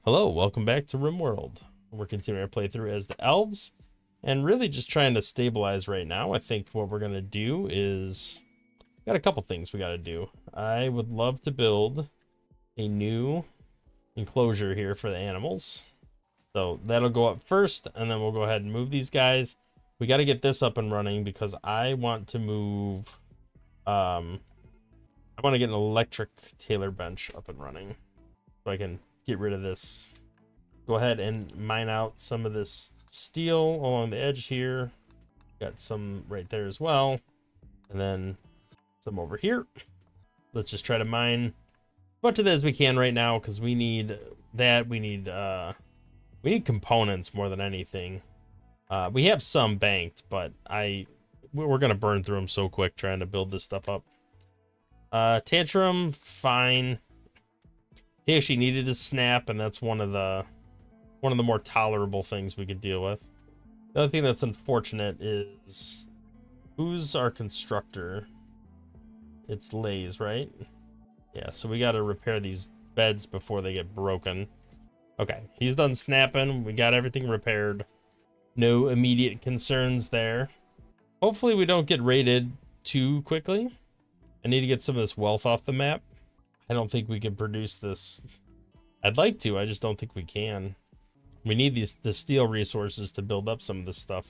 Hello, welcome back to RimWorld. We're continuing our playthrough as the Elves, and really just trying to stabilize right now. I think what we're going to do is, got a couple things we got to do. I would love to build a new enclosure here for the animals. So that'll go up first, and then we'll go ahead and move these guys. We got to get this up and running because I want to move, I want to get an electric tailor bench up and running so I can get rid of this. Go ahead and mine out some of this steel along the edge here. Got some right there as well, and then some over here. Let's just try to mine as much of that as we can right now, because we need that. We need components more than anything. We have some banked, but we're gonna burn through them so quick trying to build this stuff up. Tantrum, fine. He actually needed a snap, and that's one of the more tolerable things we could deal with. The other thing that's unfortunate is, who's our constructor? It's Lays, right? Yeah, so we got to repair these beds before they get broken. Okay, he's done snapping. We got everything repaired. No immediate concerns there. Hopefully we don't get raided too quickly. I need to get some of this wealth off the map. I don't think we can produce this. I'd like to, I just don't think we can. We need the steel resources to build up some of this stuff.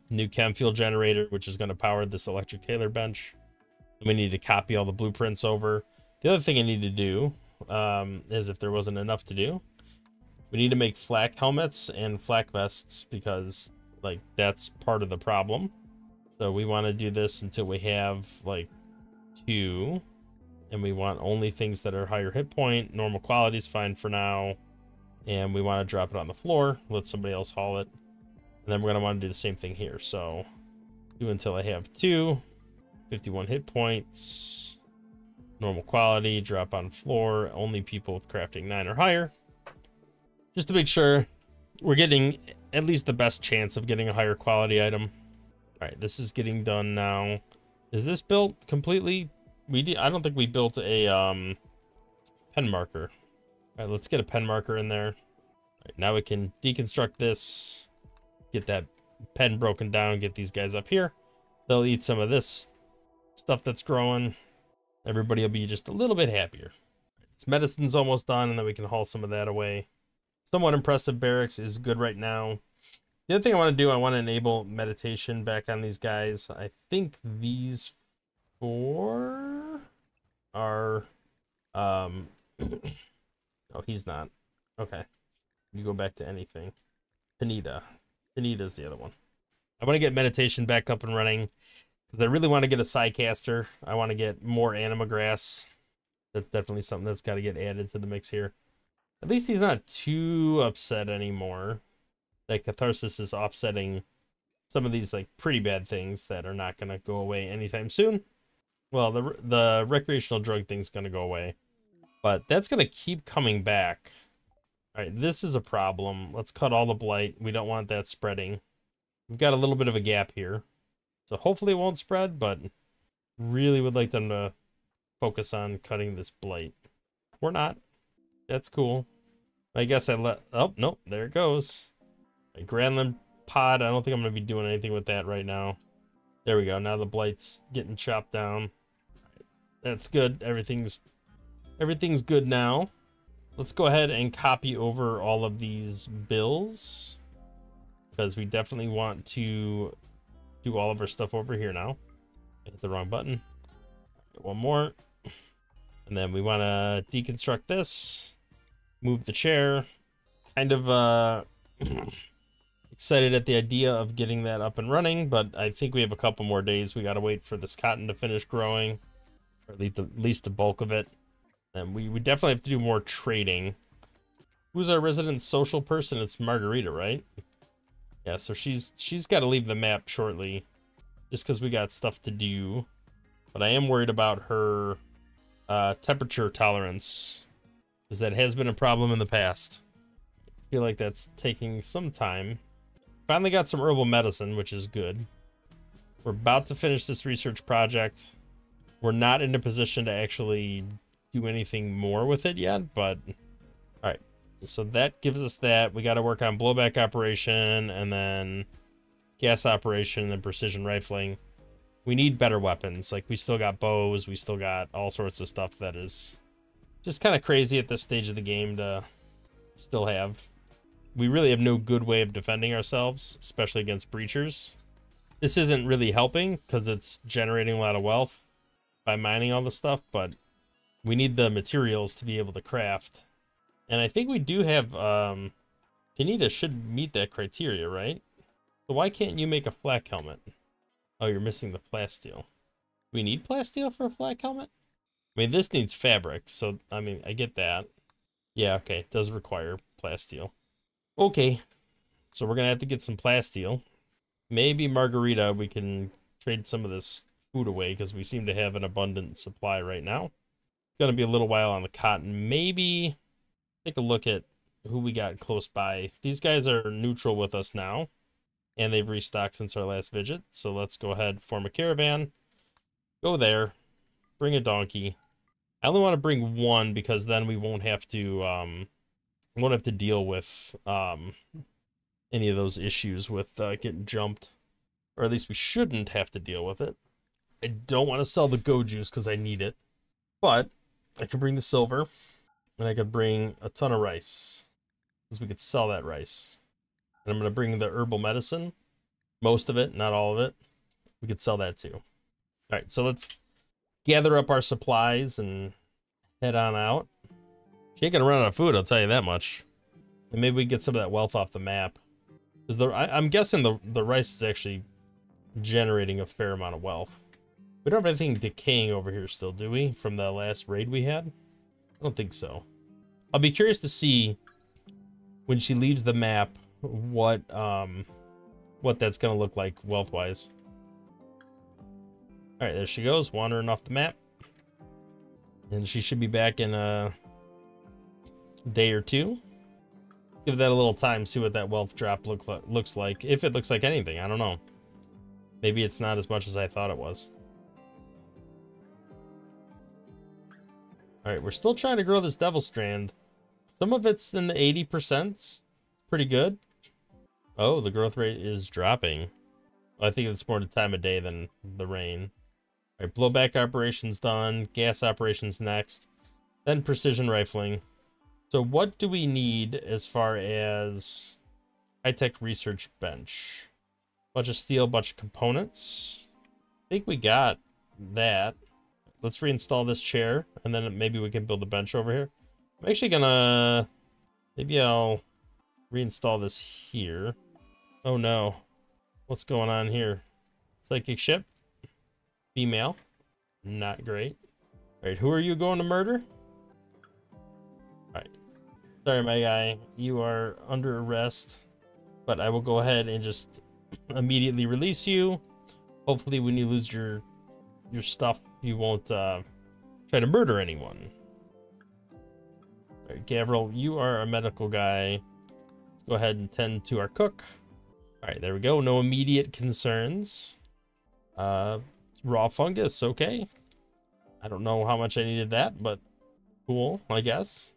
New chem fuel generator, which is going to power this electric tailor bench. And we need to copy all the blueprints over. The other thing I need to do, is, if there wasn't enough to do, we need to make flak helmets and flak vests, because like that's part of the problem. So we want to do this until we have like 2. And we want only things that are higher hit point. Normal quality is fine for now. And we want to drop it on the floor. Let somebody else haul it. And then we're going to want to do the same thing here. So do until I have 2. 51 hit points. Normal quality. Drop on floor. Only people with crafting 9 or higher. Just to make sure we're getting at least the best chance of getting a higher quality item. Alright, this is getting done now. Is this built completely? I don't think we built a pen marker. All right, let's get a pen marker in there. All right, now we can deconstruct this, get that pen broken down, get these guys up here. They'll eat some of this stuff that's growing. Everybody will be just a little bit happier. This medicine's almost done, and then we can haul some of that away. Somewhat impressive barracks is good right now. The other thing I want to do, I want to enable meditation back on these guys. I think these 4 are no, he's not. Okay, you go back to anything. Panita's the other one. I want to get meditation back up and running because I really want to get a Psycaster. I want to get more anima grass. That's definitely something that's got to get added to the mix here. At least he's not too upset anymore. That catharsis is offsetting some of these like pretty bad things that are not going to go away anytime soon. Well, the recreational drug thing's going to go away, but that's going to keep coming back. All right, this is a problem. Let's cut all the blight. We don't want that spreading. We've got a little bit of a gap here, so hopefully it won't spread, but really would like them to focus on cutting this blight. We're not. That's cool. I guess oh, nope, there it goes. A Grandland pod. I don't think I'm going to be doing anything with that right now. There we go. Now the blight's getting chopped down. That's good. Everything's good now. Let's go ahead and copy over all of these bills, because we definitely want to do all of our stuff over here now. I hit the wrong button. One more. And then we want to deconstruct this. Move the chair. Kind of excited at the idea of getting that up and running, but I think we have a couple more days. We got to wait for this cotton to finish growing, or at least the bulk of it. And we definitely have to do more trading. Who's our resident social person? It's Margarita, right? Yeah, so she's got to leave the map shortly, just because we got stuff to do. But I am worried about her temperature tolerance, because that has been a problem in the past. I feel like that's taking some time. Finally got some herbal medicine, which is good. We're about to finish this research project. We're not in a position to actually do anything more with it yet, but all right, So that gives us that. We got to work on blowback operation and then gas operation and precision rifling. We need better weapons. Like, we still got bows. We still got all sorts of stuff that is just kind of crazy at this stage of the game to still have. We really have no good way of defending ourselves, especially against breachers. This isn't really helping because it's generating a lot of wealth by mining all the stuff, but we need the materials to be able to craft. And I think we do have, Kanita should meet that criteria, right? So why can't you make a flak helmet? Oh, you're missing the plasteel. Do we need plasteel for a flak helmet? I mean, this needs fabric, so, I mean, I get that. Yeah, okay, it does require plasteel. Okay, so we're gonna have to get some plasteel. Maybe Margarita, we can trade some of this food away because we seem to have an abundant supply right now. It's gonna be a little while on the cotton. Maybe take a look at who we got close by. These guys are neutral with us now, and they've restocked since our last visit. So let's go ahead, form a caravan, go there, bring a donkey. I only want to bring one because then we won't have to deal with any of those issues with getting jumped, or at least we shouldn't have to deal with it. I don't want to sell the go juice because I need it, but I can bring the silver, and I could bring a ton of rice because we could sell that rice. And I'm going to bring the herbal medicine, most of it, not all of it. We could sell that too. All right, so let's gather up our supplies and head on out. She ain't gonna run out of food, I'll tell you that much. And maybe we get some of that wealth off the map. Because I'm guessing the rice is actually generating a fair amount of wealth. We don't have anything decaying over here still, do we? From the last raid we had? I don't think so. I'll be curious to see when she leaves the map what that's gonna look like wealth-wise. All right, there she goes, wandering off the map. And she should be back in a day or two. Give that a little time, see what that wealth drop looks like. If it looks like anything, I don't know. Maybe it's not as much as I thought it was. All right, we're still trying to grow this devil strand. Some of it's in the 80%. Pretty good. Oh, the growth rate is dropping. I think it's more the time of day than the rain. All right, blowback operations done. Gas operations next. Then precision rifling. So what do we need as far as high-tech research bench? Bunch of steel, bunch of components. I think we got that. Let's reinstall this chair, and then maybe we can build a bench over here. I'm actually gonna... Maybe I'll reinstall this here. Oh no. What's going on here? Psychic ship. Female. Not great. Alright, who are you going to murder? Alright. Sorry, my guy. You are under arrest. But I will go ahead and just immediately release you. Hopefully when you lose your stuff, you won't try to murder anyone. Alright, Gavril, you are a medical guy. Let's go ahead and tend to our cook. Alright, there we go. No immediate concerns. Raw fungus, okay. I don't know how much I needed that, but cool, I guess.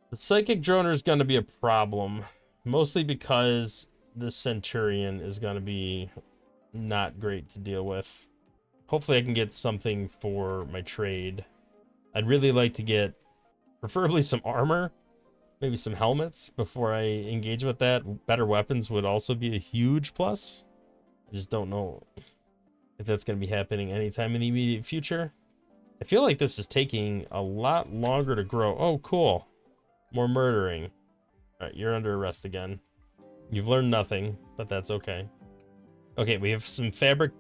The psychic droner is going to be a problem, mostly because this centurion is going to be not great to deal with. Hopefully I can get something for my trade. I'd really like to get preferably some armor, maybe some helmets before I engage with that. Better weapons would also be a huge plus. I just don't know if that's going to be happening anytime in the immediate future. I feel like this is taking a lot longer to grow. Oh, cool. More murdering. All right, you're under arrest again. You've learned nothing, but that's okay. Okay, we have some fabric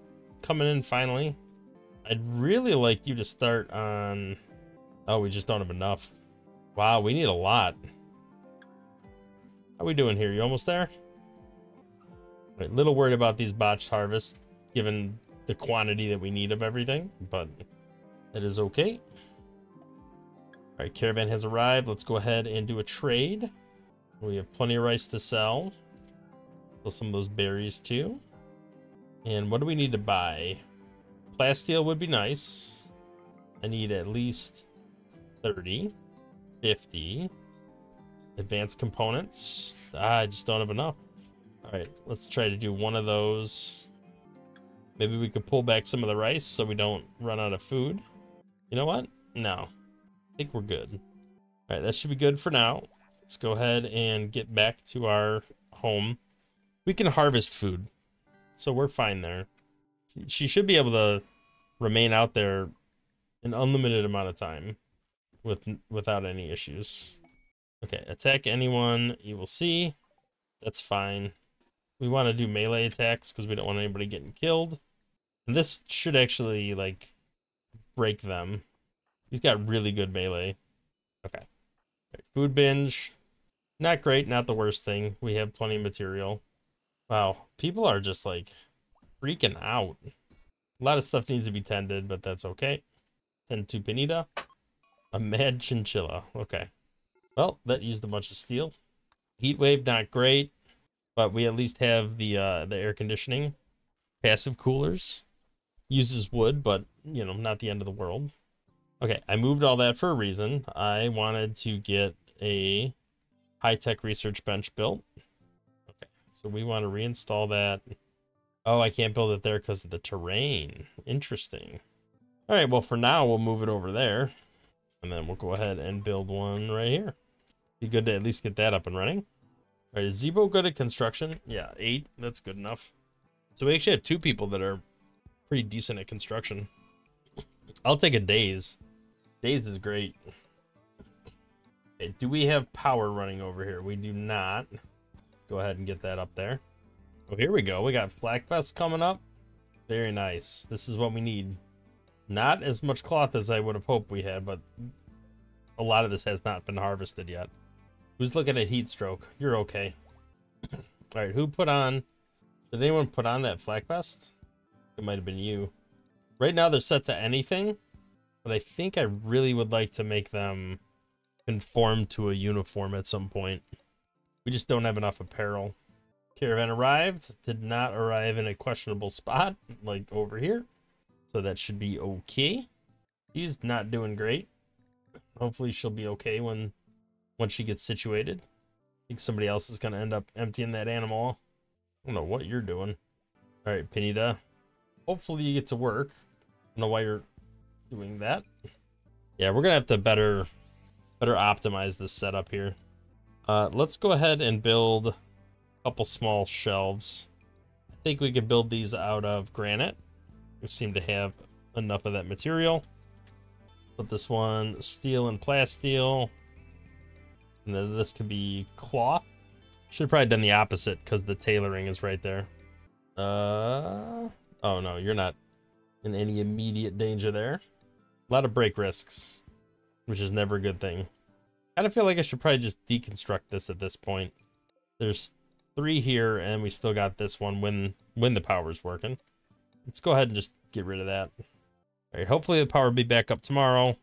coming in finally. I'd really like you to start on... Oh, we just don't have enough. Wow, we need a lot. How we doing here? You almost there? A little worried about these botched harvests, given the quantity that we need of everything, but that is okay. All right, caravan has arrived. Let's go ahead and do a trade. We have plenty of rice to sell. Sell some of those berries too. And what do we need to buy? Plasteel would be nice. I need at least 30, 50, Advanced components. I just don't have enough. All right, let's try to do one of those. Maybe we could pull back some of the rice so we don't run out of food. You know what? No. I think we're good. All right, that should be good for now. Let's go ahead and get back to our home. We can harvest food, so we're fine there. She should be able to remain out there an unlimited amount of time without any issues. Okay, attack anyone you will see. That's fine. We want to do melee attacks because we don't want anybody getting killed. And this should actually, like, break them. He's got really good melee. Okay. Right, food binge. Not great, not the worst thing. We have plenty of material. Wow, people are just, like, freaking out. A lot of stuff needs to be tended, but that's okay. Tend to Pinita. A mad chinchilla. Okay. Well, that used a bunch of steel. Heat wave, not great, but we at least have the air conditioning. Passive coolers. Uses wood, but, you know, not the end of the world. Okay, I moved all that for a reason. I wanted to get a high-tech research bench built. Okay, so we want to reinstall that. Oh, I can't build it there because of the terrain. Interesting. All right, well, for now, we'll move it over there. And then we'll go ahead and build one right here. Be good to at least get that up and running. All right, is Zebo good at construction? Yeah, 8. That's good enough. So we actually have 2 people that are pretty decent at construction. I'll take a Days. Days is great. Okay, do we have power running over here? We do not. Let's go ahead and get that up there. Oh, here we go. We got Flakfest coming up. Very nice. This is what we need. Not as much cloth as I would have hoped we had, but a lot of this has not been harvested yet. Who's looking at heat stroke? You're okay. All right, who put on... Did anyone put on that flak vest? It might have been you. Right now they're set to anything, but I think I really would like to make them conform to a uniform at some point. We just don't have enough apparel. Caravan arrived. Did not arrive in a questionable spot, like over here. So that should be okay. She's not doing great. Hopefully she'll be okay once she gets situated. I think somebody else is going to end up emptying that animal. I don't know what you're doing. All right, Pinita. Hopefully you get to work. I don't know why you're doing that. Yeah, we're going to have to better optimize this setup here. Let's go ahead and build a couple small shelves. I think we could build these out of granite. We seem to have enough of that material. Put this one steel and plasteel. And then this could be cloth. Should have probably done the opposite because the tailoring is right there. Oh no, you're not in any immediate danger there. A lot of break risks, which is never a good thing. I kind of feel like I should probably just deconstruct this at this point. There's 3 here, and we still got this one when the power's working. Let's go ahead and just get rid of that. All right, hopefully the power will be back up tomorrow.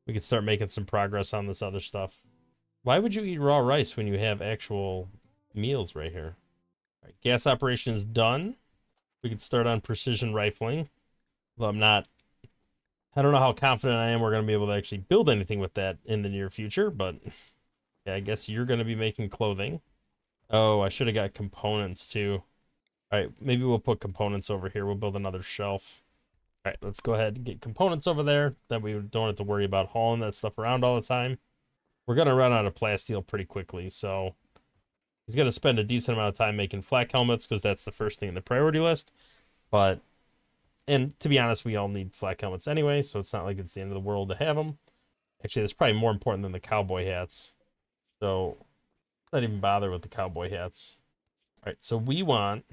We can start making some progress on this other stuff. Why would you eat raw rice when you have actual meals right here? All right, gas operation is done. We can start on precision rifling. Well, I don't know how confident I am we're going to be able to actually build anything with that in the near future, but yeah, I guess you're going to be making clothing. Oh, I should have got components too. All right, maybe we'll put components over here. We'll build another shelf. All right, let's go ahead and get components over there. That we don't have to worry about hauling that stuff around all the time. We're going to run out of plasteel pretty quickly, so he's going to spend a decent amount of time making flak helmets because that's the first thing in the priority list. And to be honest, we all need flak helmets anyway, so it's not like it's the end of the world to have them. Actually, that's probably more important than the cowboy hats. So let's not even bother with the cowboy hats. All right, so let's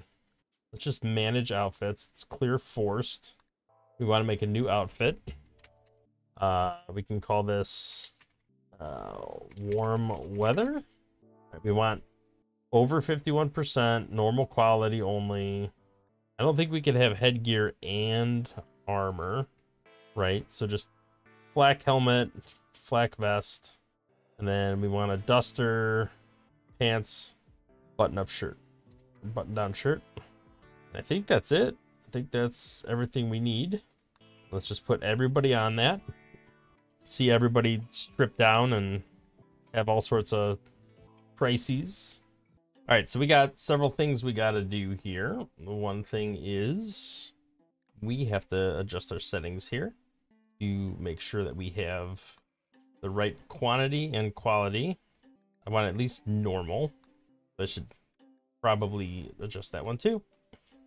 just manage outfits. It's clear forced. We want to make a new outfit. We can call this warm weather. Right, we want over 51%, normal quality only. I don't think we could have headgear and armor, right? So just flak helmet, flak vest, and then we want a duster, pants, button-up shirt, button-down shirt. I think that's it. I think that's everything we need. Let's just put everybody on that. See everybody stripped down and have all sorts of crises. All right, so we got several things we got to do here. The one thing is we have to adjust our settings here to make sure that we have the right quantity and quality. I want at least normal. I should probably adjust that one too.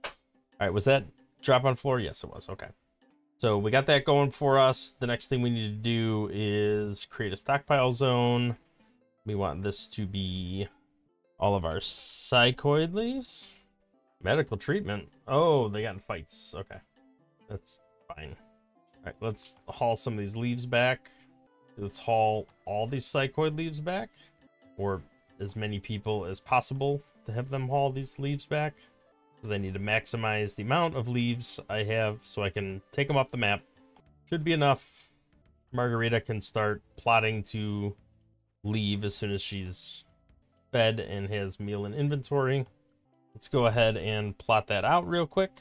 All right, was that drop on floor? Yes, it was. Okay. So we got that going for us. The next thing we need to do is create a stockpile zone. We want this to be all of our psychoid leaves. Medical treatment. Oh, they got in fights. Okay, that's fine. All right, let's haul some of these leaves back. Let's haul all these psychoid leaves back, or as many people as possible to have them haul these leaves back, because I need to maximize the amount of leaves I have so I can take them off the map. Should be enough. Margarita can start plotting to leave as soon as she's fed and has meal in inventory. Let's go ahead and plot that out real quick.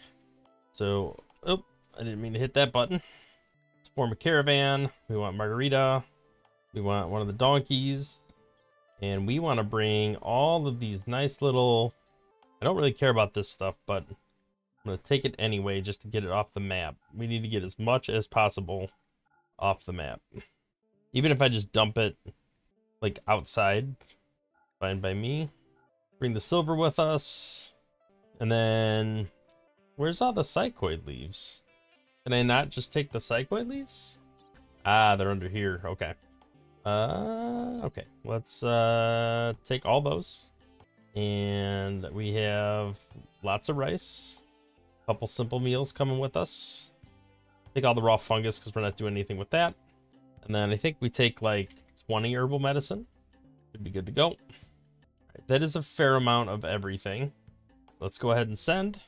So, oh, I didn't mean to hit that button. Let's form a caravan. We want Margarita. We want one of the donkeys. And we want to bring all of these nice little... I don't really care about this stuff, but I'm going to take it anyway just to get it off the map. We need to get as much as possible off the map. Even if I just dump it, like, outside, fine by me. Bring the silver with us. And then... where's all the psychoid leaves? Can I not just take the psychoid leaves? Ah, they're under here. Okay. Okay. Let's take all those. And we have lots of rice. A couple simple meals coming with us. Take all the raw fungus because we're not doing anything with that. And then I think we take like 20 herbal medicine. Should be good to go. Right, that is a fair amount of everything. Let's go ahead and send.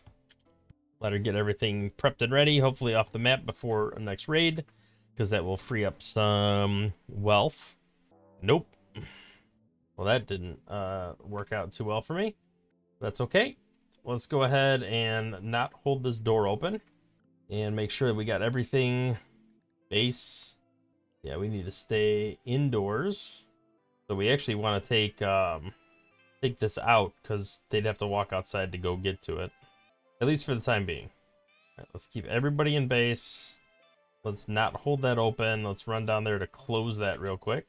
Let her get everything prepped and ready, hopefully off the map before our next raid, because that will free up some wealth. Nope. Well, that didn't work out too well for me. That's okay. Let's go ahead and not hold this door open and make sure that we got everything. Base. Yeah, we need to stay indoors. So we actually want to take this out because they'd have to walk outside to go get to it. At least for the time being. All right, let's keep everybody in base. Let's not hold that open. Let's run down there to close that real quick.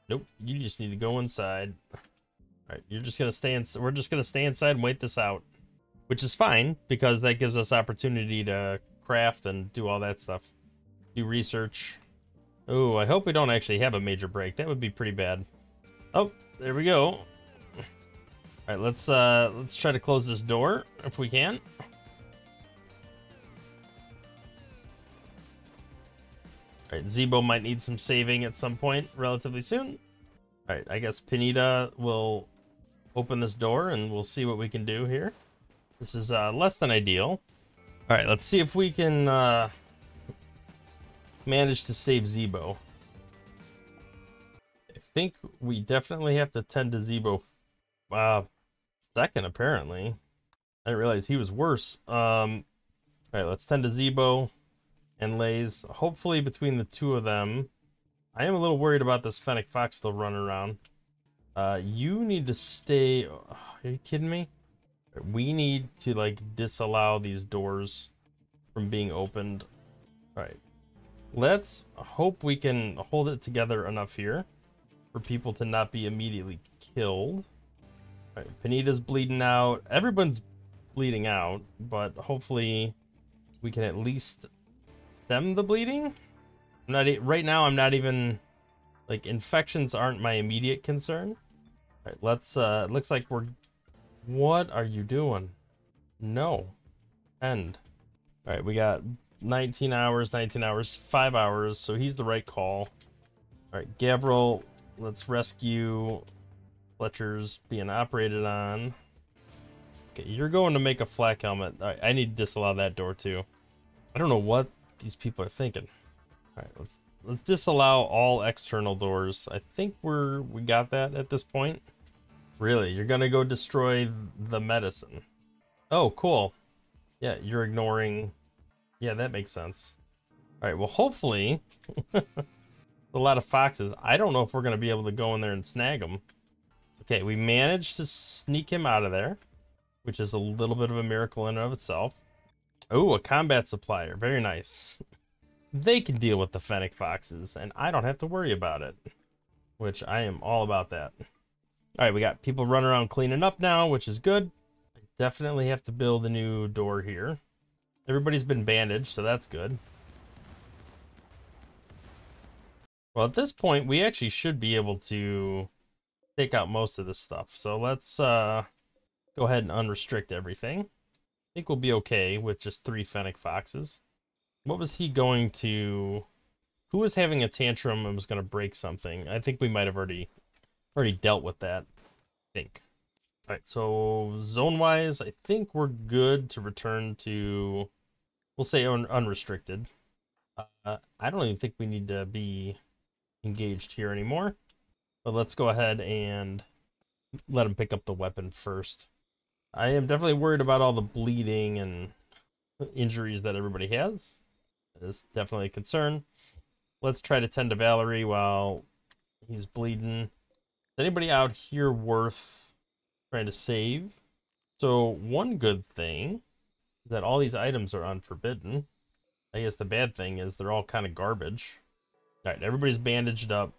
Nope, you just need to go inside. All right, you're just gonna stay in. We're just gonna stay inside and wait this out, which is fine because that gives us opportunity to craft and do all that stuff. Do research. Oh, I hope we don't actually have a major break. That would be pretty bad. Oh, there we go. All right, let's try to close this door if we can. All right, Zebo might need some saving at some point relatively soon. All right, I guess Pinita will open this door and we'll see what we can do here. This is less than ideal. All right, let's see if we can manage to save Zebo. I think we definitely have to tend to Zebo second, apparently. I didn't realize he was worse. All right, let's tend to Zebo and Lays. Hopefully between the two of them. I am a little worried about this Fennec Fox still running around. You need to stay... Are you kidding me? We need to, like, disallow these doors from being opened. All right. Let's hope we can hold it together enough here for people to not be immediately killed. All right, Pinita's bleeding out. Everyone's bleeding out, but hopefully we can at least stem the bleeding. Right now, I'm not even, like, infections aren't my immediate concern. All right, let's, looks like we're, what are you doing? No. End. All right, we got 19 hours, 5 hours, so he's the right call. All right, Gabriel, let's rescue Fletcher's being operated on. Okay, you're going to make a flak helmet. All right, I need to disallow that door too. I don't know what these people are thinking. All right, let's disallow all external doors. I think we got that at this point. Really, you're gonna go destroy the medicine? Oh, cool. Yeah, you're ignoring. Yeah, that makes sense. All right, well, hopefully, a lot of foxes. I don't know if we're gonna be able to go in there and snag them. Okay, we managed to sneak him out of there, which is a little bit of a miracle in and of itself. Oh, a combat supplier. Very nice. They can deal with the fennec foxes, and I don't have to worry about it, which I am all about that. All right, we got people running around cleaning up now, which is good. I definitely have to build a new door here. Everybody's been bandaged, so that's good. Well, at this point, we actually should be able to take out most of this stuff. So let's go ahead and unrestrict everything. I think we'll be okay with just 3 fennec foxes. What was he going to... Who was having a tantrum and was going to break something? I think we might have already dealt with that, I think. All right, so zone-wise, I think we're good to return to, we'll say unrestricted. I don't even think we need to be engaged here anymore. But let's go ahead and let him pick up the weapon first. I am definitely worried about all the bleeding and injuries that everybody has. It's definitely a concern. Let's try to tend to Valerie while he's bleeding. Is anybody out here worth trying to save? So one good thing is that all these items are unforbidden. I guess the bad thing is they're all kind of garbage. All right, everybody's bandaged up.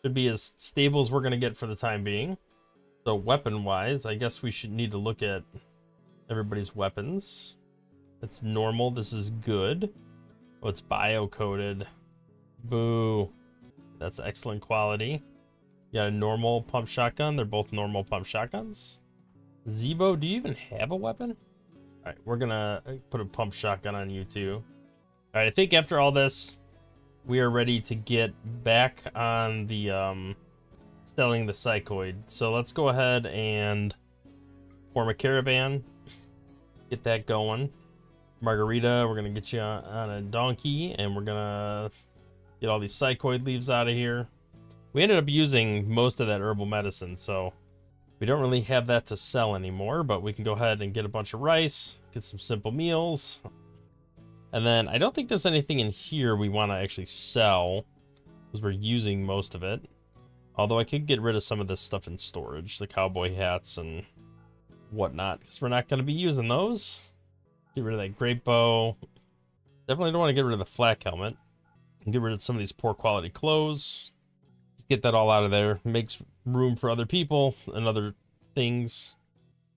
Should be as stable as we're going to get for the time being. So weapon-wise, I guess we should need to look at everybody's weapons. That's normal. This is good. Oh, it's bio-coated. Boo. That's excellent quality. You got a normal pump shotgun. They're both normal pump shotguns. Zebo, do you even have a weapon? All right, we're going to put a pump shotgun on you too. All right, I think after all this, we are ready to get back on the selling the psychoid. So let's go ahead and form a caravan. Get that going. Margarita, we're going to get you on a donkey, and we're going to get all these psychoid leaves out of here. We ended up using most of that herbal medicine, so we don't really have that to sell anymore, but we can go ahead and get a bunch of rice, get some simple meals. And then I don't think there's anything in here we want to actually sell because we're using most of it. Although I could get rid of some of this stuff in storage, the cowboy hats and whatnot, because we're not going to be using those. Get rid of that grape bow. Definitely don't want to get rid of the flak helmet. And get rid of some of these poor quality clothes. Just get that all out of there. Makes room for other people and other things.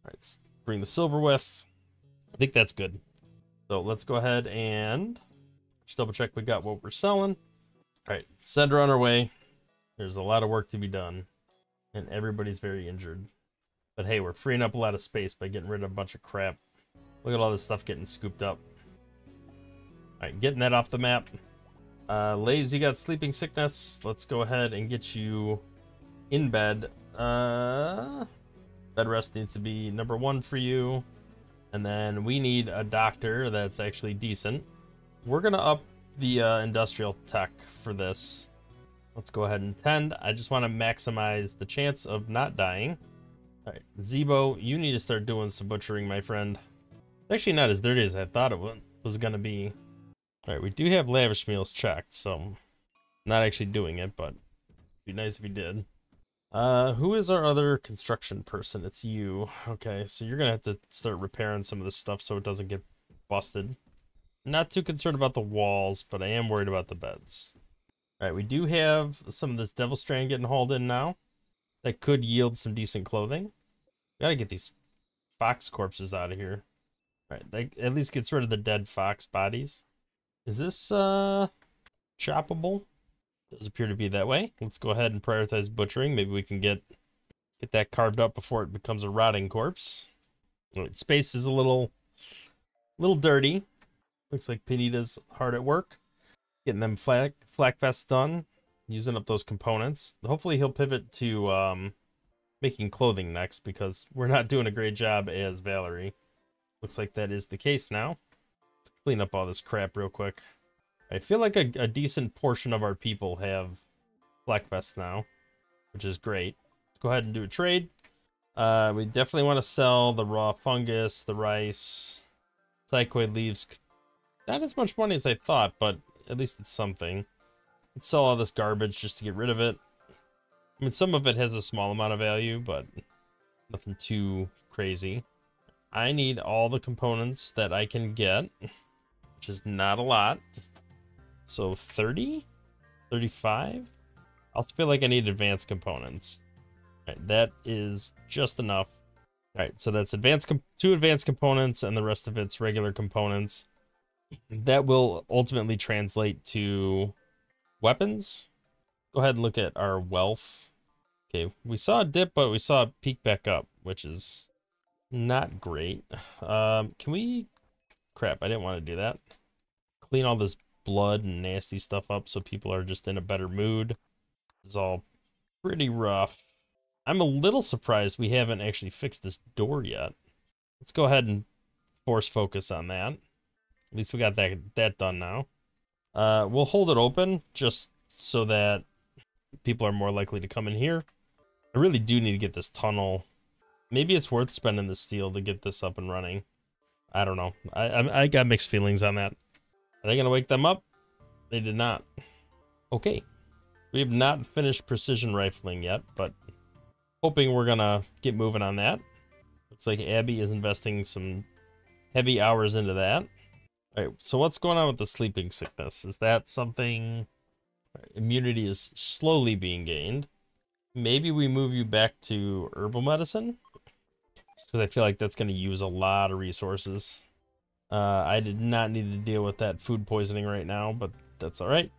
All right, let's bring the silverwith. I think that's good. So let's go ahead and just double check we got what we're selling. All right, send her on her way. There's a lot of work to be done, and everybody's very injured. But hey, we're freeing up a lot of space by getting rid of a bunch of crap. Look at all this stuff getting scooped up. All right, getting that off the map. Laze, you got sleeping sickness. Let's go ahead and get you in bed. Bed rest needs to be number 1 for you. And then we need a doctor that's actually decent. We're going to up the industrial tech for this. Let's go ahead and tend. I just want to maximize the chance of not dying. All right, Zebo, you need to start doing some butchering, my friend. It's actually not as dirty as I thought it was going to be. All right, we do have lavish meals checked, so not actually doing it, but it'd be nice if we did. Who is our other construction person? It's you. Okay, so you're going to have to start repairing some of this stuff so it doesn't get busted. Not too concerned about the walls, but I am worried about the beds. All right, we do have some of this devil strand getting hauled in now. That could yield some decent clothing. We gotta get these fox corpses out of here. All right, that at least gets rid of the dead fox bodies. Is this choppable? Does appear to be that way. Let's go ahead and prioritize butchering. Maybe we can get that carved up before it becomes a rotting corpse. All right, space is a little dirty. Looks like Pinita's hard at work. Getting them flak vests done, using up those components. Hopefully he'll pivot to making clothing next, because we're not doing a great job as Valerie. Looks like that is the case now. Let's clean up all this crap real quick. I feel like a decent portion of our people have flak vests now, which is great. Let's go ahead and do a trade. We definitely want to sell the raw fungus, the rice, psychoid leaves. Not as much money as I thought, but at least it's something. Let's sell all this garbage just to get rid of it. I mean, some of it has a small amount of value, but nothing too crazy. I need all the components that I can get, which is not a lot. So 30? 35? I also feel like I need advanced components. All right, that is just enough. All right, so that's two advanced components, and the rest of it's regular components. That will ultimately translate to weapons. Go ahead and look at our wealth. Okay, we saw a dip, but we saw a peak back up, which is not great. Can we... Crap, I didn't want to do that. Clean all this blood and nasty stuff up so people are just in a better mood. It's all pretty rough. I'm a little surprised we haven't actually fixed this door yet. Let's go ahead and force focus on that. At least we got that done now. We'll hold it open just so that people are more likely to come in here. I really do need to get this tunnel. Maybe it's worth spending the steel to get this up and running. I don't know. I got mixed feelings on that. Are they going to wake them up? They did not. Okay. We have not finished precision rifling yet, but hoping we're going to get moving on that. Looks like Abby is investing some heavy hours into that. All right, so what's going on with the sleeping sickness? Is that something... Immunity is slowly being gained. Maybe we move you back to herbal medicine, because I feel like that's going to use a lot of resources. I did not need to deal with that food poisoning right now, but that's all right.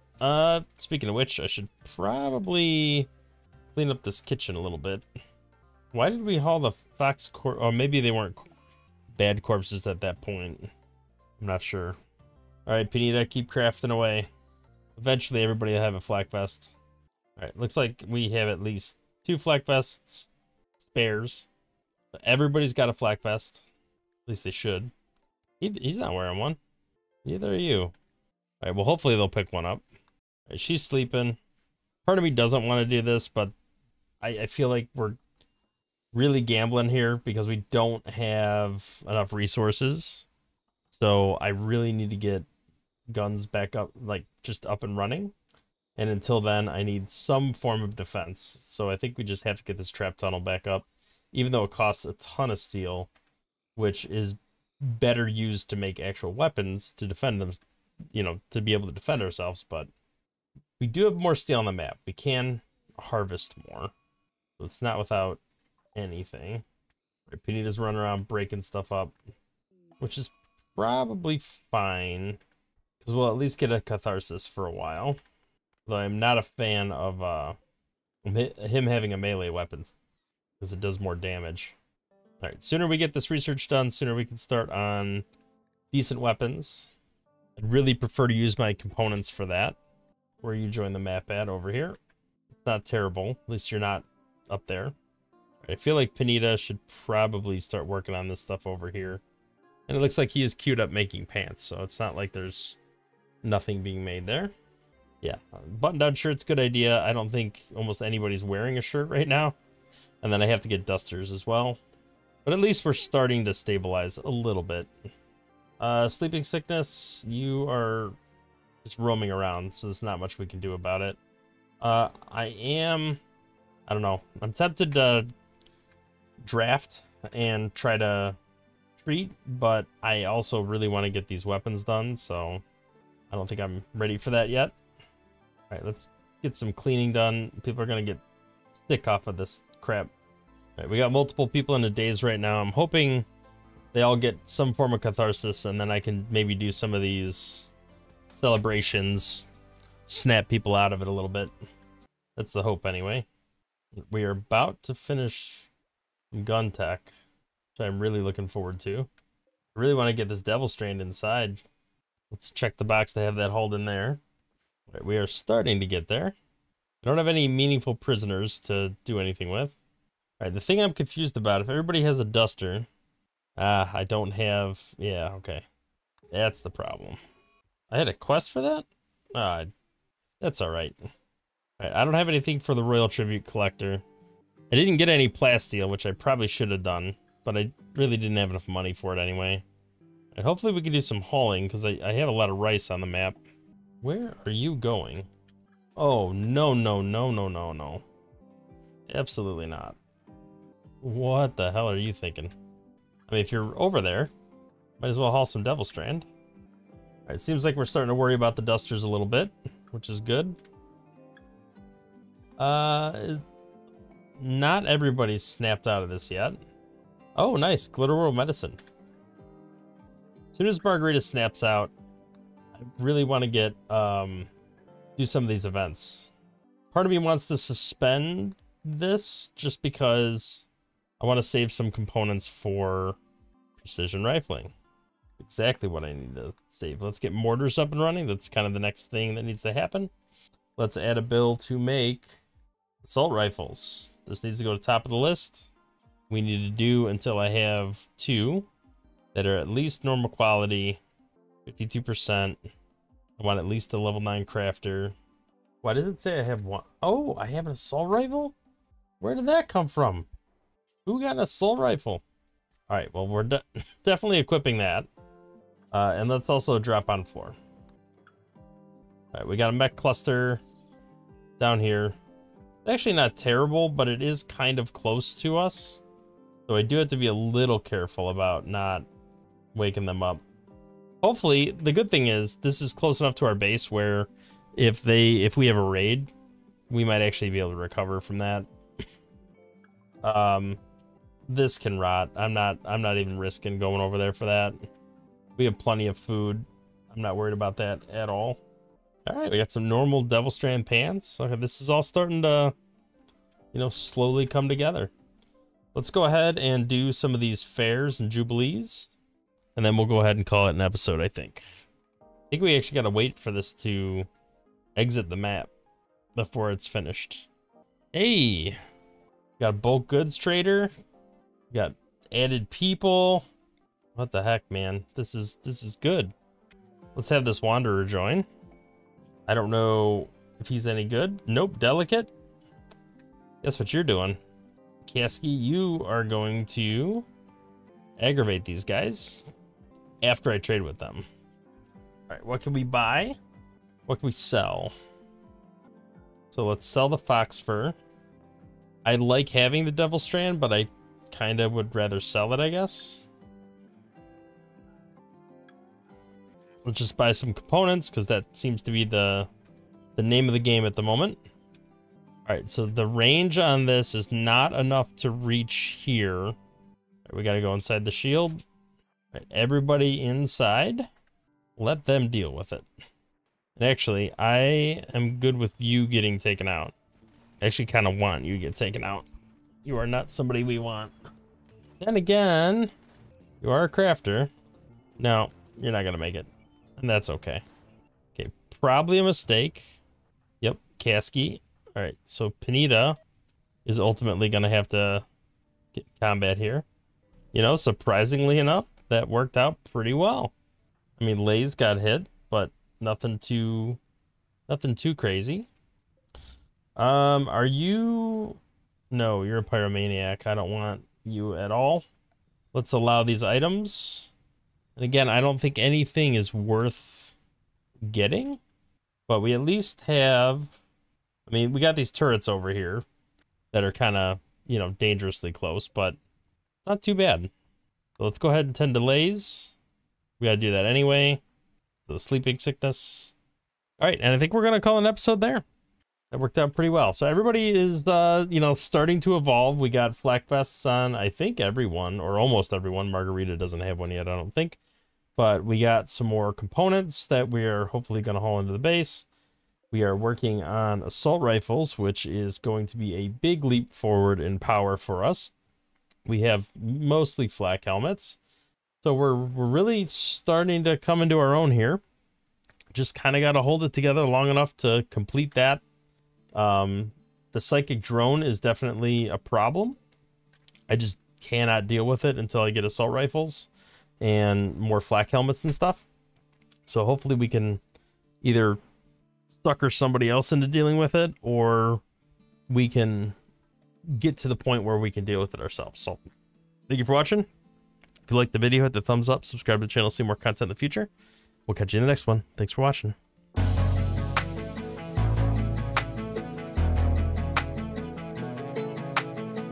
Speaking of which, I should probably clean up this kitchen a little bit. Why did we haul the fox corpse? Oh, maybe they weren't bad corpses at that point. I'm not sure. All right, Panita, keep crafting away. Eventually, everybody will have a flak vest. All right, looks like we have at least 2 flak vests spares. Everybody's got a flak vest. At least they should. He's not wearing one. Neither are you. All right, well, hopefully they'll pick one up. All right, she's sleeping. Part of me doesn't want to do this, but I feel like we're really gambling here because we don't have enough resources. So I really need to get guns back up, like just up and running. And until then, I need some form of defense. So I think we just have to get this trap tunnel back up, even though it costs a ton of steel, which is better used to make actual weapons to defend them, you know, to be able to defend ourselves. But we do have more steel on the map. We can harvest more. So it's not without anything. Right, Panita's running around breaking stuff up, which is probably fine, because we'll at least get a catharsis for a while. Though I'm not a fan of him having a melee weapon, because it does more damage. Alright, sooner we get this research done, sooner we can start on decent weapons. I'd really prefer to use my components for that. Where you join the map at over here. It's not terrible, at least you're not up there. I feel like Panita should probably start working on this stuff over here. And it looks like he is queued up making pants, so it's not like there's nothing being made there. Yeah, button-down shirt's a good idea. I don't think almost anybody's wearing a shirt right now. And then I have to get dusters as well. But at least we're starting to stabilize a little bit. Sleeping sickness, you are just roaming around, so there's not much we can do about it. I don't know. I'm tempted to draft and try to treat, but I also really want to get these weapons done, so I don't think I'm ready for that yet. All right, let's get some cleaning done. People are going to get sick off of this crap. All right, we got multiple people in a daze right now. I'm hoping they all get some form of catharsis, and then I can maybe do some of these celebrations, snap people out of it a little bit. That's the hope anyway. We are about to finish gun tech, which I'm really looking forward to. I really want to get this devil strand inside. Let's check the box to have that hauled in there. All right, we are starting to get there. I don't have any meaningful prisoners to do anything with. All right, the thing I'm confused about, if everybody has a duster, I don't have, yeah, okay. That's the problem. I had a quest for that? That's all right. All right, I don't have anything for the Royal Tribute Collector. I didn't get any plasteel, which I probably should have done, but I really didn't have enough money for it anyway. And hopefully we can do some hauling, because I have a lot of rice on the map. Where are you going? Oh, no, no, no, no, no, no. Absolutely not. What the hell are you thinking? I mean, if you're over there, might as well haul some Devil Strand. All right, it seems like we're starting to worry about the dusters a little bit, which is good. Not everybody's snapped out of this yet. Oh, nice. Glitter World Medicine. As soon as Margarita snaps out, I really want to get, do some of these events. Part of me wants to suspend this just because I want to save some components for Precision Rifling. Exactly what I need to save. Let's get Mortars up and running. That's kind of the next thing that needs to happen. Let's add a bill to make assault rifles. This needs to go to the top of the list. We need to do until I have 2 that are at least normal quality, 52%. I want at least a level 9 crafter. Why does it say I have 1? Oh, I have an assault rifle? Where did that come from? Who got an assault rifle? All right, well, we're definitely equipping that. And let's also drop on floor. All right, we got a mech cluster down here. It's actually not terrible, but it is kind of close to us. So I do have to be a little careful about not waking them up. Hopefully, the good thing is this is close enough to our base where if we have a raid, we might actually be able to recover from that. This can rot. I'm not even risking going over there for that. We have plenty of food. I'm not worried about that at all. All right, we got some normal Devil Strand pants. Okay, this is all starting to, you know, slowly come together. Let's go ahead and do some of these fairs and jubilees, and then we'll go ahead and call it an episode, I think. I think we actually got to wait for this to exit the map before it's finished. Hey, got a bulk goods trader. Got added people. What the heck, man? This is good. Let's have this wanderer join. I don't know if he's any good. Nope, delicate. Guess what you're doing? Kasky, you are going to aggravate these guys after I trade with them. All right, what can we buy? What can we sell? So let's sell the fox fur. I like having the Devil Strand, but I kind of would rather sell it, I guess. Let's just buy some components because that seems to be the name of the game at the moment. All right, so the range on this is not enough to reach here. All right, we got to go inside the shield. All right, everybody inside. Let them deal with it. And actually, I am good with you getting taken out. I actually kind of want you to get taken out. You are not somebody we want. Then again, you are a crafter. No, you're not going to make it. And that's okay. Okay, probably a mistake. Yep, Kasky. All right, so Panita is ultimately going to have to get combat here. You know, surprisingly enough, that worked out pretty well. I mean, Lay's got hit, but nothing too crazy. Are you... No, you're a pyromaniac. I don't want you at all. Let's allow these items. And again, I don't think anything is worth getting, but we at least have... I mean, we got these turrets over here that are kind of, you know, dangerously close, but not too bad. So let's go ahead and tend to Lays. We gotta do that anyway. So sleeping sickness. All right, and I think we're gonna call an episode there. That worked out pretty well. So everybody is, you know, starting to evolve. We got flak vests on, I think, everyone, or almost everyone. Margarita doesn't have one yet, I don't think. But we got some more components that we are hopefully going to haul into the base. We are working on assault rifles, which is going to be a big leap forward in power for us. We have mostly flak helmets. So we're really starting to come into our own here. Just kind of got to hold it together long enough to complete that. The psychic drone is definitely a problem. I just cannot deal with it until I get assault rifles and more flak helmets and stuff. So hopefully we can either sucker somebody else into dealing with it, or we can get to the point where we can deal with it ourselves. So thank you for watching. If you liked the video, hit the thumbs up, subscribe to the channel, see more content in the future. We'll catch you in the next one. Thanks for watching.